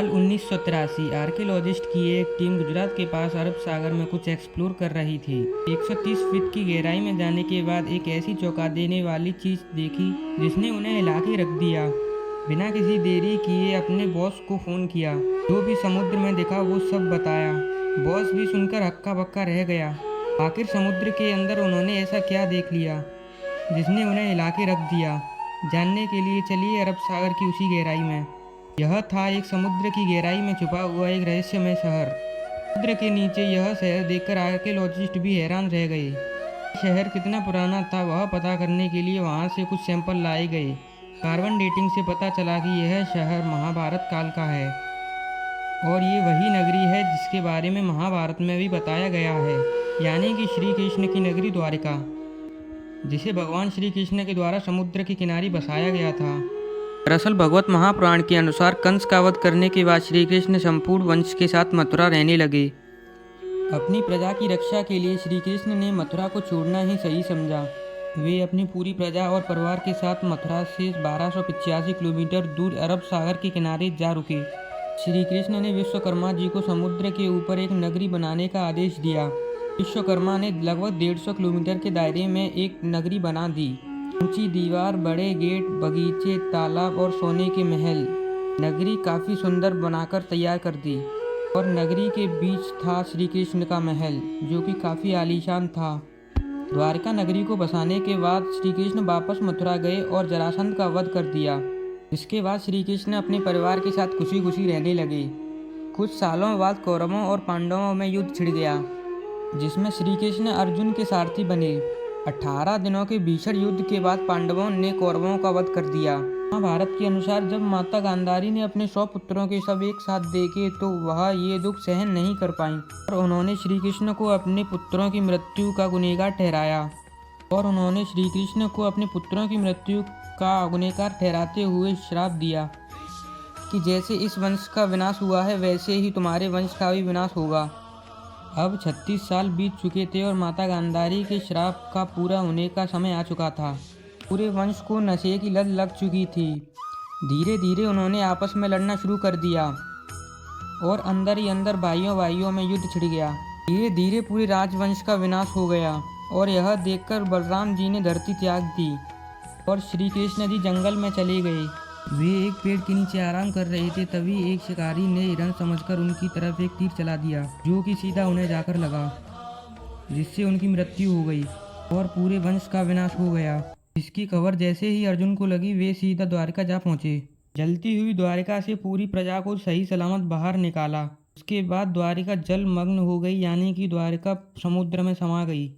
साल 1983 आर्कियोलॉजिस्ट की एक टीम गुजरात के पास अरब सागर में कुछ एक्सप्लोर कर रही थी। 130 फीट की गहराई में जाने के बाद एक ऐसी चौंका देने वाली चीज देखी जिसने उन्हें हिला के रख दिया। बिना किसी देरी किए अपने बॉस को फ़ोन किया। जो भी समुद्र में दिखा वो सब बताया। बॉस भी सुनकर हक्का बक्का रह गया। आखिर समुद्र के अंदर उन्होंने ऐसा क्या देख लिया जिसने उन्हें हिला के रख दिया। जानने के लिए चलिए अरब सागर की उसी गहराई में। यह था एक समुद्र की गहराई में छुपा हुआ एक रहस्यमय शहर। समुद्र के नीचे यह शहर देखकर आर्कियोलॉजिस्ट भी हैरान रह गए। शहर कितना पुराना था वह पता करने के लिए वहां से कुछ सैंपल लाए गए। कार्बन डेटिंग से पता चला कि यह शहर महाभारत काल का है और ये वही नगरी है जिसके बारे में महाभारत में भी बताया गया है, यानी कि श्री कृष्ण की नगरी द्वारिका, जिसे भगवान श्री कृष्ण के द्वारा समुद्र के किनारे बसाया गया था। दरअसल भगवत महापुराण के अनुसार कंस का वध करने के बाद श्री कृष्ण संपूर्ण वंश के साथ मथुरा रहने लगे। अपनी प्रजा की रक्षा के लिए श्री कृष्ण ने मथुरा को छोड़ना ही सही समझा। वे अपनी पूरी प्रजा और परिवार के साथ मथुरा से 1285 किलोमीटर दूर अरब सागर के किनारे जा रुके। श्री कृष्ण ने विश्वकर्मा जी को समुद्र के ऊपर एक नगरी बनाने का आदेश दिया। विश्वकर्मा ने लगभग 150 किलोमीटर के दायरे में एक नगरी बना दी। ऊंची दीवार, बड़े गेट, बगीचे, तालाब और सोने के महल। नगरी काफ़ी सुंदर बनाकर तैयार कर दी और नगरी के बीच था श्री कृष्ण का महल, जो कि काफ़ी आलीशान था। द्वारका नगरी को बसाने के बाद श्री कृष्ण वापस मथुरा गए और जरासंध का वध कर दिया। इसके बाद श्री कृष्ण अपने परिवार के साथ खुशी खुशी रहने लगे। कुछ सालों बाद कौरवों और पांडवों में युद्ध छिड़ गया, जिसमें श्री कृष्ण अर्जुन के सारथी बने। 18 दिनों के भीषण युद्ध के बाद पांडवों ने कौरवों का वध कर दिया। महाभारत के अनुसार जब माता गांधारी ने अपने 100 पुत्रों के सब एक साथ देखे तो वह ये दुख सहन नहीं कर पाई और उन्होंने श्री कृष्ण को अपने पुत्रों की मृत्यु का गुनहगार ठहराते हुए श्राप दिया कि जैसे इस वंश का विनाश हुआ है वैसे ही तुम्हारे वंश का भी विनाश होगा। अब 36 साल बीत चुके थे और माता गांधारी के श्राप का पूरा होने का समय आ चुका था। पूरे वंश को नशे की लत लग चुकी थी। धीरे धीरे उन्होंने आपस में लड़ना शुरू कर दिया और अंदर ही अंदर भाइयों में युद्ध छिड़ गया। धीरे धीरे पूरे राजवंश का विनाश हो गया और यह देखकर बलराम जी ने धरती त्याग दी और श्री कृष्ण जी जंगल में चले गए। वे एक पेड़ के नीचे आराम कर रहे थे, तभी एक शिकारी ने हिरन समझकर उनकी तरफ एक तीर चला दिया, जो कि सीधा उन्हें जाकर लगा, जिससे उनकी मृत्यु हो गई और पूरे वंश का विनाश हो गया। इसकी खबर जैसे ही अर्जुन को लगी वे सीधा द्वारका जा पहुंचे। जलती हुई द्वारका से पूरी प्रजा को सही सलामत बाहर निकाला। उसके बाद द्वारिका जलमग्न हो गई, यानी कि द्वारका समुद्र में समा गई।